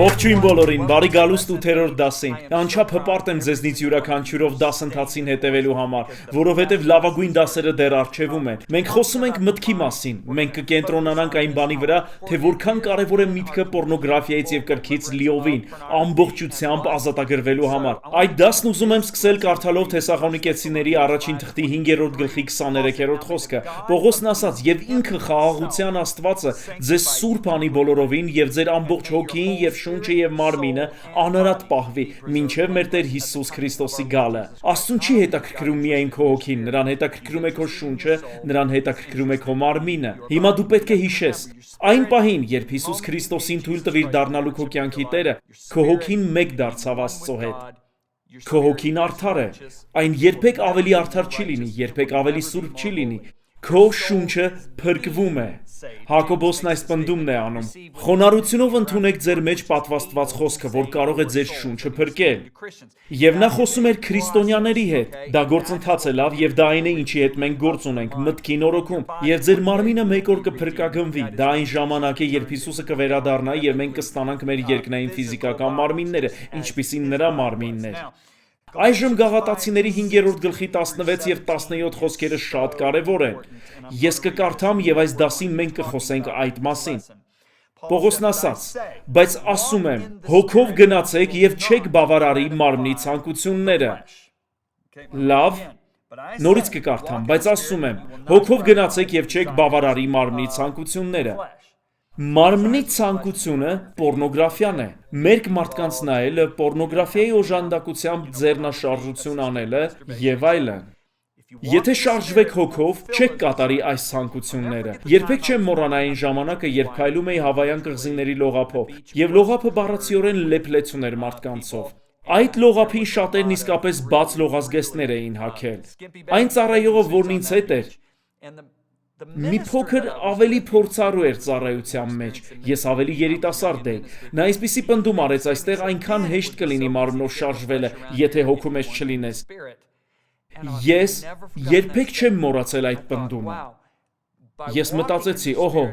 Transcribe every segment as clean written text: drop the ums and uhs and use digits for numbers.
Ողջույն բոլորին, բարի գալուստ 8-րդ դասին։ Անչափ հպարտ եմ ձեզնից յուրաքանչյուրով դասընթացին հետևելու համար, որովհետև լավագույն դասերը դեռ առջևում են։ Մենք խոսում ենք մտքի մասին։ Մենք կկենտրոնանանք այն բանի վրա, թե որքան կարևոր է միտքը պոռնոգրաֆիայից եւ կրքից լիովին, ամբողջությամբ ազատագրվելու համար։ Այդ դասն ուզում եմ սկսել կարդալով Թեսաղոնիկեցիների առաջին թղթի 5-րդ գլխի 23-րդ խոսքը։ Պողոսն ասաց. «Եվ ինքը խաղաղության Աստվածը ձեզ սուրբ անի բոլորովին եւ ձեր ամբողջ հոգին եւ շունչը եւ մարմինը անարատ պահվի, մինչև մեր Տեր Հիսուս Քրիստոսի գալը»։ Աստծուն չի հետաքրքրում միայն քո հոգին, նրան հետաքրքրում է քո շունչը, նրան հետաքրքրում է քո մարմինը։ Հիմա դու պետք է հիշես, այն պահին, երբ Հիսուս Քրիստոսին թույլ տվիր դառնալու քո կյանքի Տերը, քո հոգին մեկ դարձավ Աստծո հետ։ Քո հոգին արդար է, այն երբեք ավելի արդար չի լինի, երբեք ավելի սուրբ չի լինի։ Քո շունչը փրկվում է։ Հակոբոսն այս պնդումն է անում. խոնարհությունով ընդունեք ձեր մեջ պատվաստված խոսքը, որ կարող է ձեր շունչը փրկել։ Եվ նա խոսում էր քրիստոնյաների հետ։ Դա գործընթաց է լավ, եւ դա այն է, ինչի հետ մենք գործ ունենք, մտքի նորոգում։ Եվ ձեր մարմինը մեկ օր կփրկագնվի։ Դա այն ժամանակ է, երբ Հիսուսը կվերադառնա եւ մենք կստանանք մեր երկնային ֆիզիկական մարմինները, ինչպիսին նրա մարմինն էր։ Այժմ Գաղատացիների 5-րդ գլխի 16 եւ 17 խոսքերը շատ կարևոր են։ Ես կկարդամ եւ այս դասին մենք կխոսենք այդ մասին։ Պողոսն ասաց. «Բայց ասում եմ, հոգով գնացեք եւ չեք բավարարի մարմնի ցանկությունները»։ Լավ, նորից կկարդամ, բայց ասում եմ, հոգով գնացեք եւ չեք բավարարի մարմնի ցանկությունները։ Մարմնի ցանկությունը պոռնոգրաֆիան է։ Մերկ մարդկանց նայելը, պոռնոգրաֆիայի օժանդակությամբ ձեռնաշարժություն անելը եւ այլն։ Եթե շարժվեք հոգով, չեք կատարի այս ցանկությունները։ Երբեք չեմ մոռանա այն ժամանակը, երբ քայլում էի Հավայան կղզիների լողափով, եւ լողափը բառացիորեն լեփլեցուն էր մարդկանցով։ Այդ լողափին շատերն իսկապես բաց լողազգեստներ էին հագել։ Այն ծառայողը, որն ինձ հետ էր, մի փոքր ավելի փորձառու էր ծառայության մեջ, ես ավելի երիտասարդ էի։ Նա այսպիսի պնդում արեց. այստեղ այնքան հեշտ կլինի մարմնով շարժվելը, եթե հոգու մեջ չլինես։ Ես երբեք չեմ մոռացել այդ պնդումը։ Ես մտածեցի, օհո,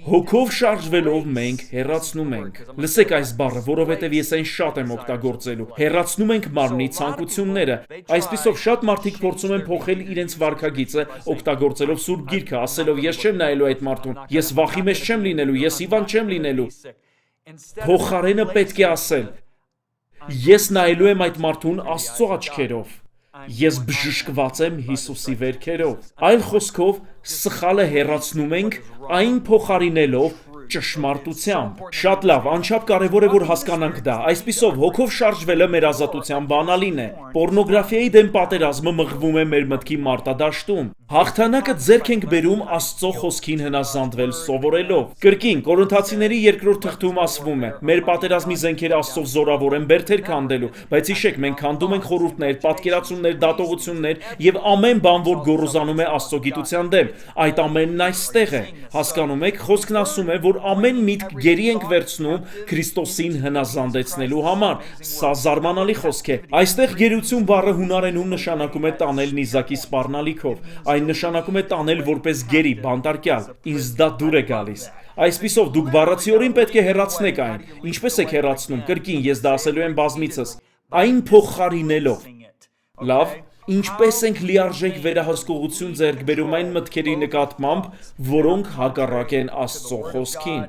հոգով շարժվելով մենք հեռացնում ենք։ Լսեք այս բառը, որովհետև ես այն շատ եմ օգտագործելու։ Հեռացնում ենք մարմնի ցանկությունները։ Այսպիսով շատ մարդիկ փորձում են փոխել իրենց վարքագիծը, օգտագործելով Սուրբ Գիրքը, ասելով. ես չեմ նայելու այդ մարդուն, ես վախի մեջ չեմ լինելու, ես հիվանդ չեմ լինելու։ Փոխարենը պետք է ասել. ես նայելու եմ այդ մարդուն Աստծո աչքերով։ Ես բժշկված եմ Հիսուսի վերքերով։ Այլ խոսքով, սխալը հեռացնում ենք, այն փոխարինելով ճշմարտությամբ։ Շատ լավ, անչափ կարևոր է, որ հասկանանք դա։ Այսպիսով, հոգով շարժվելը մեր ազատության բանալին է։ Պոռնոգրաֆիայի դեմ պատերազմը մղվում է մեր մտքի մարտադաշտում։ Հաղթանակը ձեռք ենք բերում Աստծո խոսքին հնազանդվել սովորելով։ Կրկին, Կորինթացիների 2-րդ թղթում ասվում է. մեր պատերազմի զենքերը Աստծով զորավոր են բերդեր քանդելու, բայց հիշեք, մենք քանդում ենք խորհուրդներ, պատկերացումներ, դատողություններ եւ ամեն բան, որ գոռոզանում է Աստծո գիտության դեմ։ Այդ ամենն այստեղ է։ Հասկանում եք, խոսքն ասում է, որ ամեն միտք գերի ենք վերցնում Քրիստոսին հնազանդեցնելու համար։ Սա զարմանալի խոսք է։ Այստեղ գերություն բառը հունարենում նշանակում է տանել նիզակի սպառնալիքով։ Այն նշանակում է տանել որպես գերի, բանտարկյալ։ Ինձ դա դուր է գալիս։ Այսպիսով դուք բառացիորեն պետք է հեռացնեք այն։ Ինչպես եք հեռացնում։ Կրկին, ես դա ասելու եմ բազմիցս։ Այն փոխարինելով։ Լավ, ինչպես ենք լիարժեք վերահսկողություն ձեռք բերում այն մտքերի նկատմամբ, որոնք հակառակ են Աստծո խոսքին։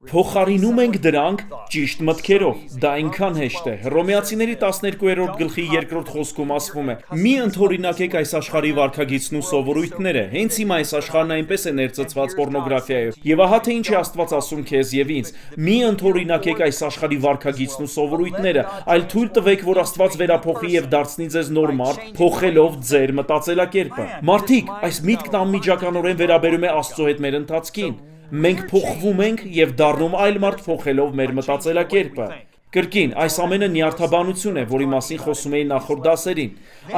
Փոխարինում ենք դրանք ճիշտ մտքերով։ Դա այնքան հեշտ է։ Հռոմեացիների 12-րդ գլխի 2-րդ խոսքում ասվում է. մի ընդօրինակեք այս աշխարհի վարքագիծն ու սովորույթները։ Հենց հիմա այս աշխարհն այնպես է ներծծված պոռնոգրաֆիայով։ Եվ ահա թե ինչ է Աստված ասում քեզ եւ ինձ. մի ընդօրինակեք այս աշխարհի վարքագիծն ու սովորույթները, այլ թույլ տվեք, որ Աստված վերափոխի եւ դարձնի ձեզ նոր մարդ, փոխելով ձեր մտածելակերպը։ Մարդիկ, այս միտքն անմիջականորեն վերաբերում է Աստծո հետ մեր ընթացքին։ Մենք փոխվում ենք եւ դառնում այլ մարդ փոխելով մեր մտածելակերպը։ Կրկին, այս ամենը նյարդաբանություն է, որի մասին խոսում էի նախորդ դասերին։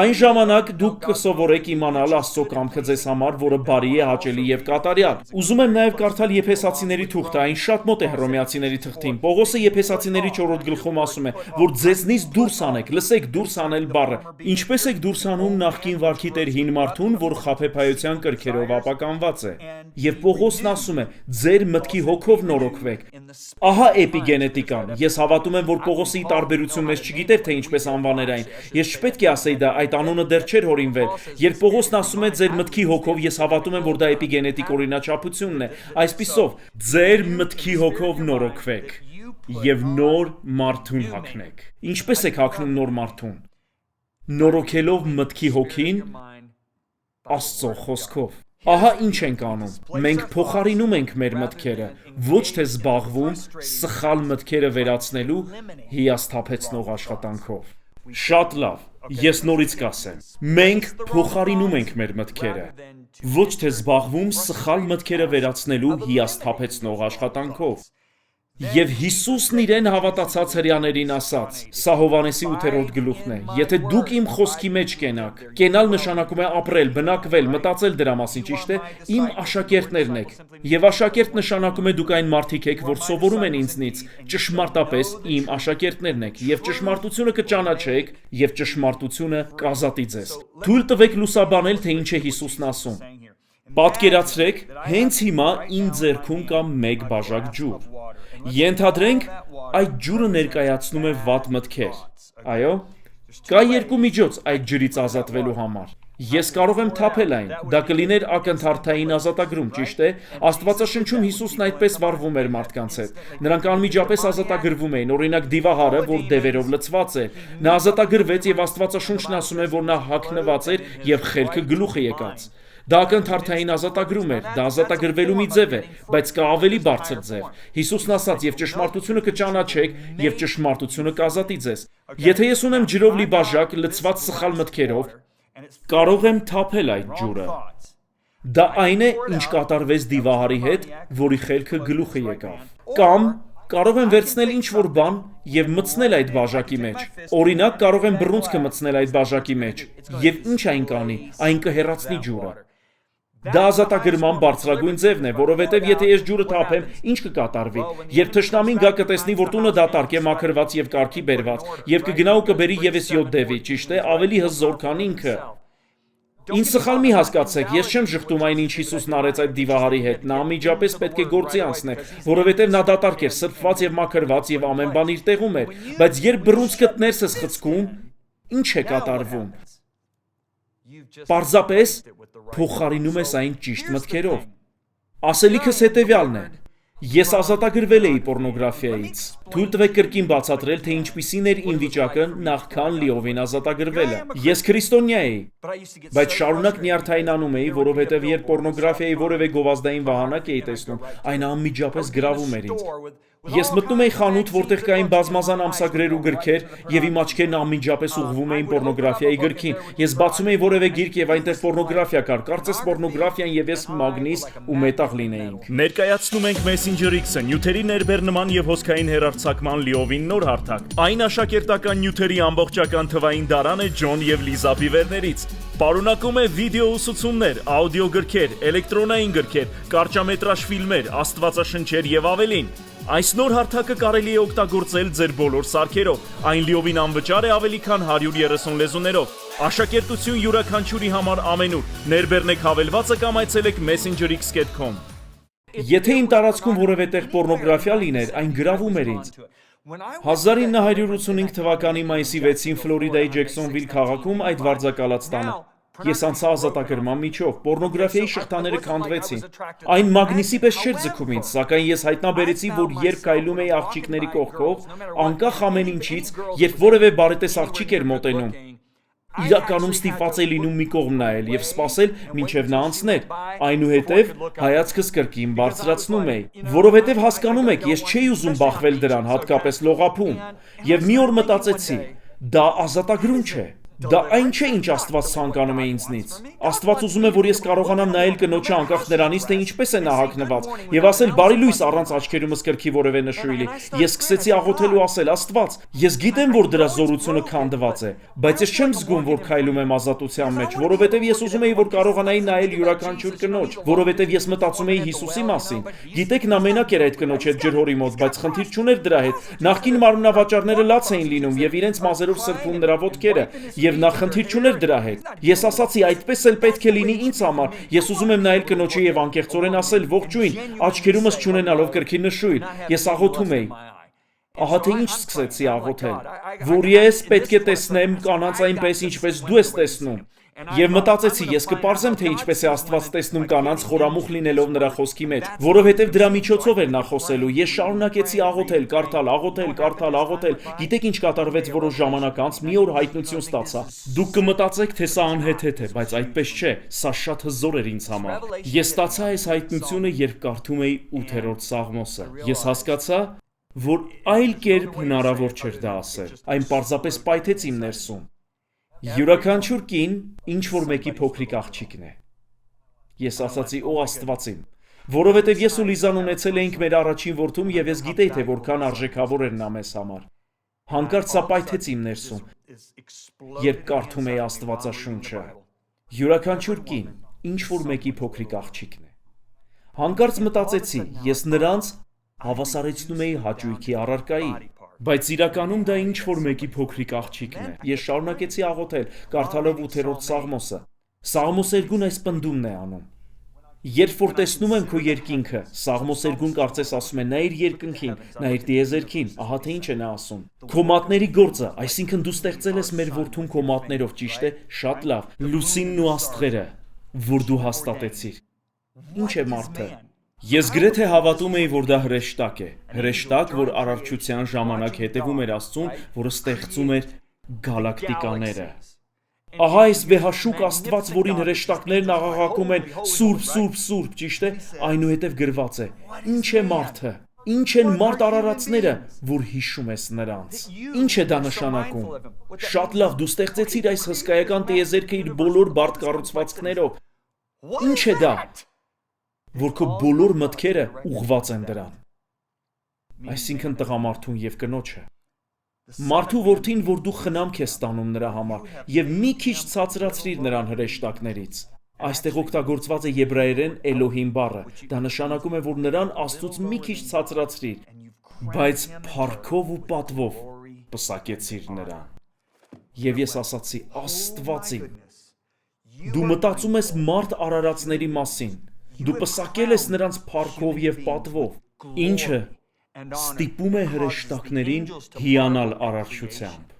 Այն ժամանակ դուք կսովորեք իմանալ Աստծո կամքը ձեզ համար, որը բարի է, հաճելի եւ կատարյալ։ Ուզում եմ նաեւ կարդալ Եփեսացիների թուղթը, այն շատ մոտ է Հռոմեացիների թղթին։ Պողոսը Եփեսացիների 4-րդ գլխում ասում է, որ ձեզնից դուրս անեք, լսեք դուրս անել բառը։ Ինչպես եք դուրս անում նախկին վարքի տեր հին մարդուն, որ խաբեբայության կրքերով ապականված է։ Եվ Պողոսն ասում է, ձեր մտքի հոգով նորոգվեք։ Ահա էպիգենետիկան։ Ես հավատում եմ, որ Պողոսի տարբերություն մեզ չգիտեր, թե ինչպես անվաներ այն։ Ես չպետք է ասեի դա, այդ անունը դեռ չէր հորինվել։ Երբ Պողոսն ասում է ձեր մտքի հոգով, ես հավատում եմ, որ դա էպիգենետիկ օրինաչափությունն է։ Այսպիսով, ձեր մտքի հոգով նորոգվեք եւ նոր մարդուն հագնեք։ Ինչպես եք հագնում նոր մարդուն։ Նորոգելով մտքի հոգին Աստծո խոսքով։ Ահա ինչ ենք անում։ Մենք փոխարինում ենք մեր մտքերը, ոչ թե զբաղվում սխալ մտքերը վերացնելու հիասթափեցնող աշխատանքով։ Շատ լավ, ես նորից կասեմ։ Մենք փոխարինում ենք մեր մտքերը, ոչ թե զբաղվում սխալ մտքերը վերացնելու հիասթափեցնող աշխատանքով։ Եվ Հիսուսն իրեն հավատացած հրեաներին ասաց, սա Հովհաննեսի 8-րդ գլուխն է, եթե դուք իմ խոսքի մեջ կենաք, կենալ նշանակում է ապրել, բնակվել, մտածել դրա մասին, ճիշտ է, իմ աշակերտներն եք, եւ աշակերտ նշանակում է դուք այն մարդիկ եք, որ սովորում են ինձնից, ճշմարտապես իմ աշակերտներն եք, եւ ճշմարտությունը կճանաչեք, եւ ճշմարտությունը կազատի ձեզ։ Թույլ տվեք լուսաբանել, թե ինչ է Հիսուսն ասում։ Պատկերացրեք, հենց հիմա իմ ձեռքում կա մեկ բաժակ ջուր։ Ենթադրենք, այդ ջուրը ներկայացնում է վատ մտքեր։ Այո, կա երկու միջոց այդ ջրից ազատվելու համար։ Ես կարող եմ թափել այն, դա կլիներ ակնթարթային ազատագրում, ճիշտ է։ Աստվածաշնչում Հիսուսն այդպես վարվում էր մարդկանց հետ։ Նրանք անմիջապես ազատագրվում էին, օրինակ դիվահարը, որ դևերով լցված էր։ Նա ազատագրվեց եւ Աստվածաշունչն ասում է, որ նա հագնված էր եւ խելքը գլուխը եկած։ Դա ակնթարթային ազատագրում էր, դա ազատագրվելու մի ձև է, բայց կա ավելի բարձր ձև։ Հիսուսն ասաց, եւ ճշմարտությունը կճանաչեք, եւ ճշմարտությունը կազատի ձեզ։ Եթե ես ունեմ ջրով լի բաժակ, լցված սխալ մտքերով, կարող եմ թափել այդ ջուրը։ Դա այն է, ինչ կատարվեց դիվահարի հետ, որի խելքը գլուխը եկավ։ Կամ կարող եմ վերցնել ինչ-որ բան եւ մտցնել այդ բաժակի մեջ։ Օրինակ, կարող եմ բռունցքը մտցնել այդ բաժակի մեջ, եւ ինչ այն կանի, այն կհեռացնի ջուրը։ Դա ազատագրման բարձրագույն ձևն է, որովհետև եթե ես ջուրը թափեմ, ինչ կկատարվի։ Երբ թշնամին գա կտեսնի, որ տունը դատարկ է, մաքրված եւ կարգի բերված, եւ կգնա ու կբերի եւս 7 դևի, ճիշտ է, ավելի հզոր, քան ինքը։ Ինձ սխալ մի հասկացեք, ես չեմ ժխտում այն, ինչ Հիսուսն արեց այդ դիվահարի հետ, նա անմիջապես պետք է գործի անցներ, որովհետև նա դատարկ էր, սրբված եւ մաքրված եւ ամեն բան իր տեղում էր, բայց երբ բռունցքդ ներս ես խցկում, ինչ է կատարվում։ Պարզապես փոխարինում ես այն ճիշտ մտքերով։ Ասելիքս հետևյալն է. Ես ազատագրվել էի պոռնոգրաֆիայից։ Թույլ տվեք կրկին բացատրել, թե ինչպիսին էր իմ վիճակը նախքան լիովին ազատագրվելը։ Ես քրիստոնյա էի, բայց շարունակ նյարդայնանում էի, որովհետև երբ պոռնոգրաֆիայի որևէ գովազդային վահանակ էի տեսնում, այն անմիջապես գրավում էր ինձ։ Ես մտնում էի խանութ, որտեղ կային բազմազան ամսագրեր ու գրքեր, եւ իմ աչքերն անմիջապես ուղղվում էին պոռնոգրաֆիայի գրքին։ Ես բացում էի որևէ գիրք եւ այնտեղ պոռնոգրաֆիա կար, կարծես պոռնոգրաֆիան եւ ես մագնիս ու մետաղ լինեինք։ Ներկայացնում ենք Messenger X-ը, նյութերի ներբեռնման եւ հոսքային հեռարձակման լիովին նոր հարթակ։ Այն աշակերտական նյութերի ամբողջական թվային դարան է Ջոն եւ Լիզա Բիվերներից։ Պարունակում է վիդեո ուսուցումներ, աուդիո գրքեր, էլեկտրոնային գրքեր, կարճամետրաժ ֆիլմեր, աստվածաշնչեր եւ ավելին։ Այս նոր հարթակը կարելի է օգտագործել ձեր բոլոր սարքերով։ Այն լիովին անվճար է ավելի քան 130 լեզուներով։ Աշակերտություն յուրաքանչյուրի համար ամենուր։ Ներբեռնեք հավելվածը կամ այցելեք messengerx.com։ Եթե իմ տարածքում որևէ տեղ պոռնոգրաֆիա լիներ, այն գրավում էր ինձ։ 1985 թվականի մայիսի 6-ին Ֆլորիդայի Ջեքսոնվիլ քաղաքում այդ վարձակալած տանը ես անցա ազատագրման միջով, պոռնոգրաֆիայի շղթաները քանդվեցին։ Այն մագնիսի պես չէր ձգում ինձ, սակայն ես հայտնաբերեցի, որ երբ քայլում էի աղջիկների կողքով, անկախ ամեն ինչից, երբ որևէ բարետես աղջիկ էր մոտենում, իրականում ստիպված էի լինում մի կողմ նայել եւ սպասել, մինչեւ նա անցներ։ Այնուհետեւ հայացքս կրկին բարձրացնում էի, որովհետեւ հասկանում եք, ես չէի ուզում բախվել դրան, հատկապես լողափում։ Եվ մի օր մտածեցի, դա ազատագրում չէ։ Դա այն չէ, ինչ Աստված ցանկանում է ինձնից։ Աստված ուզում է, որ ես կարողանամ նայել կնոջը անկախ նրանից, թե ինչպես է նա հագնված, եւ ասել բարի լույս առանց աչքերումս կրքի որևէ նշույլի։ Ես սկսեցի աղոթել ու ասել. Աստված, ես գիտեմ, որ դրա զորությունը քանդված է, բայց ես չեմ զգում, որ քայլում եմ ազատության մեջ, որովհետեւ ես ուզում էի, որ կարողանայի նայել յուրաքանչյուր կնոջ, որովհետեւ ես մտածում էի Հիսուսի մասին։ Գիտեք, նա մենակ էր այդ կնոջ հետ ջրհորի մոտ, բայց խնդիր չուներ դրա հետ։ Նախկին մարմնավաճառները լաց էին լինում եւ իրենց մազերով սրբում նրա ոտքերը, եւ նա խնդիր չուներ դրա հետ։ Ես ասացի, այդպես էլ պետք է լինի ինձ համար։ Ես ուզում եմ նայել կնոջը եւ անկեղծորեն ասել. ողջույն, աչքերումս չունենալով կրքի նշույլ։ Ես աղոթում էի։ Ահա թե ինչ սկսեցի աղոթել, որ ես պետք է տեսնեմ կանանց այնպես, ինչպես դու ես տեսնում։ Եվ մտածեցի, ես կպարզեմ, թե ինչպես է Աստված տեսնում կանանց խորամուխ լինելով նրա խոսքի մեջ, որովհետև դրա միջոցով էր նա խոսելու։ Ես շարունակեցի աղոթել, կարդալ, աղոթել։ Գիտեք ինչ կատարվեց որոշ ժամանակ անց, մի օր հայտնություն ստացա։ Դուք կմտածեք, թե սա անհեթեթ է, բայց այդպես չէ, սա շատ հզոր էր ինձ համար։ Ես ստացա այս հայտնությունը, երբ կարդում էի 8-րդ Սաղմոսը։ Ես հասկացա, որ այլ կերպ հնարավոր չէր դա ասել։ Այն պարզապես պայթեց իմ ներսում։ Յուրաքանչյուր կին ինչ որ մեկի փոքրիկ աղջիկն է։ Ես ասացի, օ Աստված իմ, որովհետև ես ու Լիզան ունեցել էինք մեր առաջին որդում եւ ես գիտեի, թե որքան արժեքավոր էր նա մեզ համար։ Հանկարծ սա պայթեց իմ ներսում, երբ կարդում էի Աստվածաշունչը։ Յուրաքանչյուր կին ինչ որ մեկի փոքրիկ աղջիկն է։ Հանկարծ մտածեցի, ես նրանց հավասարեցնում էի հաճույքի առարկայի, բայց իրականում դա ինչ որ մեկի փոքրիկ աղջիկն է։ Ես շարունակեցի աղոթել, կարդալով 8-րդ Սաղմոսը։ Սաղմոս 2-ն այս պնդումն է անում։ Երբ որ տեսնում եմ քո երկինքը, Սաղմոս 2-ն կարծես ասում է նայիր երկնքին, նայիր տիեզերքին, ահա թե ինչ է նա ասում։ Քո մատների գործը, այսինքն դու ստեղծել ես մեր որդուն քո մատներով, ճիշտ է, շատ լավ, լուսինն ու աստղերը, որ դու հաստատեցիր։ Ինչ է մարդը։ Ես գրեթե հավատում էի, որ դա հրեշտակ է, հրեշտակ, որ արարչության ժամանակ հետևում էր Աստծուն, որը ստեղծում էր գալակտիկաները։ Ահա այս վեհաշուկ Աստված, որին հրեշտակներն աղաղակում են Սուրբ, ճիշտ է, այնուհետև գրված է. Ինչ է մարդը, ինչ են մարդ արարածները, որ հիշում ես նրանց։ Ինչ է դա նշանակում։ Շատ լավ, դու ստեղծեցիր այս հսկայական տիեզերքը իր բոլոր բարդ կառուցվածքներով։ Ինչ է դա, որ քո բոլոր մտքերը ուղղված են դրան։ Այսինքն տղամարդուն եւ կնոջը։ Մարդու որդին, որ դու խնամք ես ստանում նրա համար, եւ մի քիչ ցածրացրիր նրան հրեշտակներից։ Այստեղ օգտագործված է եբրայերեն Էլոհիմ բառը։ Դա նշանակում է, որ նրան Աստծուց մի քիչ ցածրացրիր, բայց փառքով ու պատվով պսակեցիր նրան։ Եվ ես ասացի, Աստված իմ, դու մտածում ես մարդ արարածների մասին։ Դու պսակել ես նրանց փառքով եւ պատվով, ինչը ստիպում է հրեշտակներին հիանալ արարչությամբ։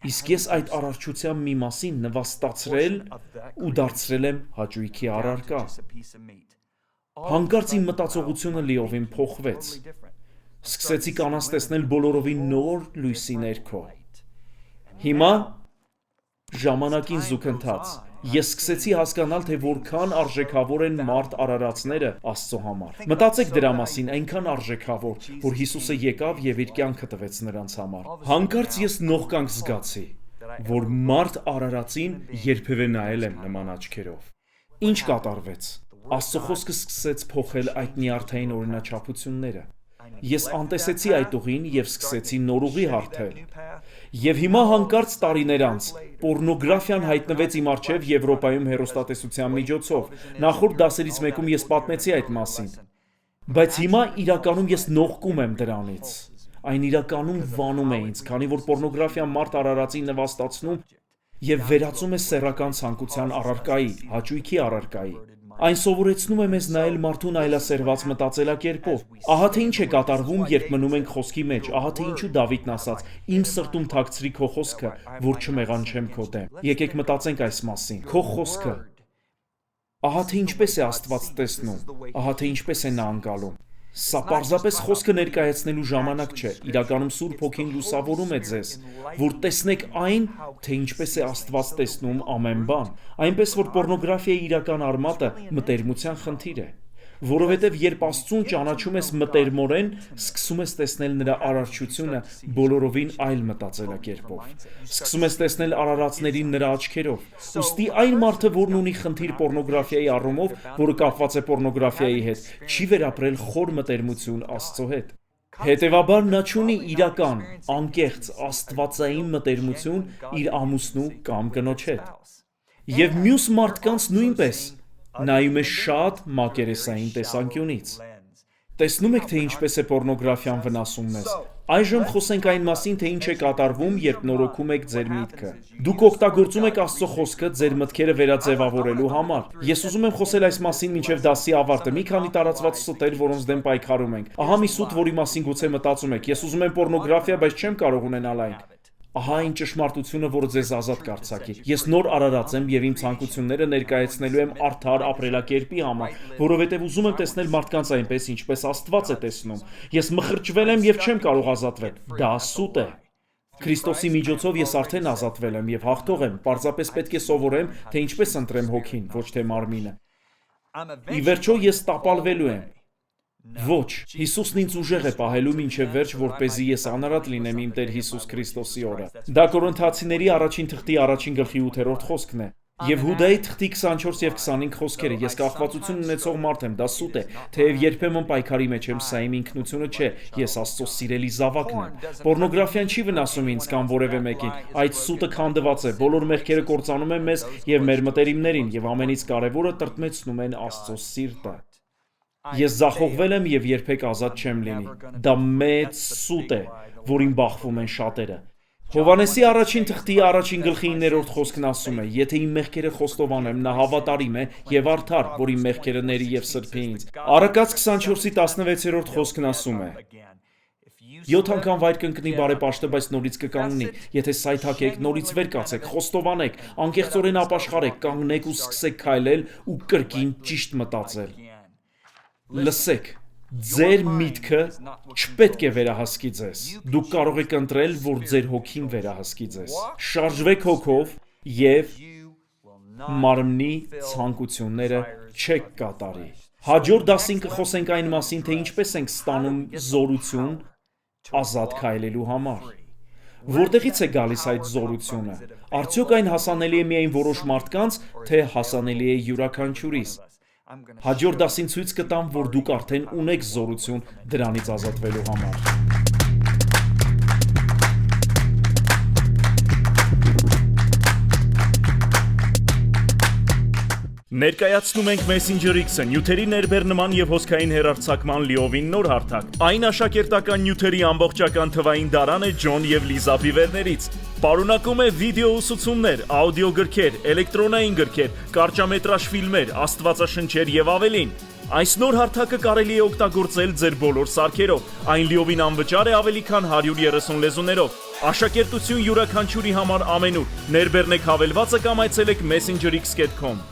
Իսկ ես այդ արարչության մի մասին նվաստացրել ու դարձրել եմ հաճույքի առարկա։ Հանկարծ իմ մտածողությունը լիովին փոխվեց։ Սկսեցի կանանց տեսնել բոլորովին նոր լույսի ներքո։ Հիմա ժամանակին զուգընթաց։ Ես սկսեցի հասկանալ, թե որքան արժեքավոր են մարդ արարածները Աստծո համար։ Մտածեք դրա մասին, այնքան արժեքավոր, որ Հիսուսը եկավ եւ իր կյանքը տվեց նրանց համար։ Հանկարծ ես նողկանք զգացի, որ մարդ արարածին երբևէ նայել եմ նման աչքերով։ Ինչ կատարվեց։ Աստծո խոսքը սկսեց փոխել այդ նյարդային օրինաչափությունները։ Ես անտեսեցի այդ ուղին եւ սկսեցի նոր ուղի հարթել։ Եվ հիմա հանկարծ տարիներ անց պոռնոգրաֆիան հայտնվեց իմ առջև Եվրոպայում հեռուստատեսության միջոցով։ Նախորդ դասերից մեկում ես պատմեցի այդ մասին։ Բայց հիմա իրականում ես նողկում եմ դրանից։ Այն իրականում վանում է ինձ, քանի որ պոռնոգրաֆիան մարդ արարածին նվաստացնում եւ վերածում է սեռական ցանկության առարկայի, հաճույքի առարկայի։ Այն սովորեցնում է մեզ նայել մարդուն այլասերված մտածելակերպով։ Ահա թե ինչ է կատարվում, երբ մնում ենք խոսքի մեջ, ահա թե ինչու Դավիթն ասաց. Իմ սրտում թաքցրի քո խոսքը, որ չմեղանչեմ քո դեմ։ Եկեք մտածենք այս մասին։ Քո խոսքը։ Ահա թե ինչպես է Աստված տեսնում, ահա թե ինչպես է նա անցալում։ Սա պարզապես խոսքը ներկայացնելու ժամանակ չէ, իրականում Սուրբ Հոգին լուսավորում է ձեզ, որ տեսնեք այն, թե ինչպես է Աստված տեսնում ամեն բան, այնպես որ պոռնոգրաֆիայի իրական արմատը մտերմության խնդիր է, Որովհետև երբ Աստծուն ճանաչում ես մտերմորեն, սկսում ես տեսնել նրա արարչությունը բոլորովին այլ մտածելակերպով։ Սկսում ես տեսնել արարածներին նրա աչքերով։ Ուստի այն մարդը, որն ունի խնդիր պոռնոգրաֆիայի առումով, որը կապված է պոռնոգրաֆիայի հետ, չի վերապրել խոր մտերմություն Աստծո հետ։ Հետևաբար նա չունի իրական, անկեղծ, աստվածային մտերմություն իր ամուսնու կամ կնոջ հետ։ Եվ մյուս մարդկանց նույնպես նայում է շատ մակերեսային տեսանկյունից։ Տեսնում եք, թե ինչպես է պոռնոգրաֆիան վնասում մեզ։ Այժմ խոսենք այն մասին, թե ինչ է կատարվում, երբ նորոգում եք ձեր միտքը։ Դուք օգտագործում եք Աստծո խոսքը ձեր մտքերը վերաձևավորելու համար։ Ես ուզում եմ խոսել այս մասին մինչև դասի ավարտը։ Մի քանի տարածված ստեր, որոնց դեմ պայքարում ենք։ Ահա մի սուտ, որի մասին գուցե մտածում եք։ Ես ուզում եմ պոռնոգրաֆիա, բայց չեմ կարող ունենալ այն։ Ահա այն ճշմարտությունը, որը ձեզ ազատ կարձակի։ Ես նոր արարած եմ եւ իմ ցանկությունները ներկայացնելու եմ արդար ապրելակերպի համար, որովհետեւ ուզում եմ տեսնել մարդկանց այնպես, ինչպես Աստված է տեսնում։ Ես մխրճվել եմ եւ չեմ կարող ազատվել։ Դա սուտ է։ Քրիստոսի միջոցով ես արդեն ազատվել եմ եւ հաղթող եմ։ Պարզապես պետք է սովորեմ, թե ինչպես ընտրեմ հոգին, ոչ թե մարմինը։ Ի վերջո ես տապալվելու եմ։ Ոչ, Հիսուսն ինձ ուժեղ է պահելու մինչև վերջ, որպեսզի ես անարատ լինեմ իմ Տեր Հիսուս Քրիստոսի օրը։ Դա Կորինթացիների առաջին թղթի առաջին գլխի 8-րդ խոսքն է։ Եվ Հուդայի թղթի 24 եւ 25 խոսքերը։ Ես կախվածություն ունեցող մարդ եմ, դա սուտ է, թեև երբեմն պայքարի մեջ եմ, սա իմ ինքնությունը չէ, ես Աստծո սիրելի զավակն եմ։ Պոռնոգրաֆիան չի վնասում ինձ կամ որևէ մեկին, այդ սուտը քանդված է, բոլոր մեղքերը կործանում են մեզ եւ մեր մտերիմներին, եւ ամենից կարեւորը տրտմեցնում են Աստծո սիրտը։ Ես ձախողվել եմ եւ երբեք ազատ չեմ լինի։ Դա մեծ սուտ է, որին բախվում են շատերը։ Հովհաննեսի առաջին թղթի առաջին գլխի 9-րդ խոսքն ասում է. Եթե իմ մեղքերը խոստովանեմ, նա հավատարիմ է եւ արդար, որ իմ մեղքերը ների եւ սրբի ինձ։ Առակաց 24-ի 16-րդ խոսքն ասում է. 7 անգամ վայր կընկնի բարեպաշտը, բայց նորից կկանգնի։ Եթե սայթաքեք, նորից վեր կացեք, խոստովանեք, անկեղծորեն ապաշխարեք, կանգնեք ու սկսեք քայլել ու կրկին ճիշտ մտածել։ Լսեք, ձեր միտքը չպետք է վերահասկի ձեզ։ Դուք կարող եք ընտրել, որ ձեր հոգին վերահասկի ձեզ։ Շարժվեք հոգով եւ մարմնի ցանկությունները չեք կատարի։ Հաջորդ դասին կխոսենք այն մասին, թե ինչպես ենք ստանում զորություն ազատ քայլելու համար։ Որտեղից է գալիս այդ զորությունը։ Արդյոք այն հասանելի է միայն որոշ մարդկանց, թե հասանելի է յուրաքանչյուրիս։ Հաջորդ դասին ցույց կտամ, որ դուք արդեն ունեք զորություն դրանից ազատվելու համար։ Ներկայացնում ենք Messenger X-ը, նյութերի ներբեռնման եւ հոսքային հեռարձակման լիովին նոր հարթակ։ Այն աշակերտական նյութերի ամբողջական թվային դարան է Ջոն եւ Լիզա Բիվերներից։ Պարունակում է վիդեո ուսուցումներ, աուդիո գրքեր, էլեկտրոնային գրքեր, կարճամետրաժ ֆիլմեր, աստվածաշնչեր եւ ավելին։ Այս նոր հարթակը կարելի է օգտագործել ձեր բոլոր սարքերով։ Այն լիովին անվճար է ավելի քան 130 լեզուներով։ Աշակերտություն յուրաքանչյուրի համար ամենուր։ Ներբեռնեք հավելվածը կամ այցելեք messengerx.com։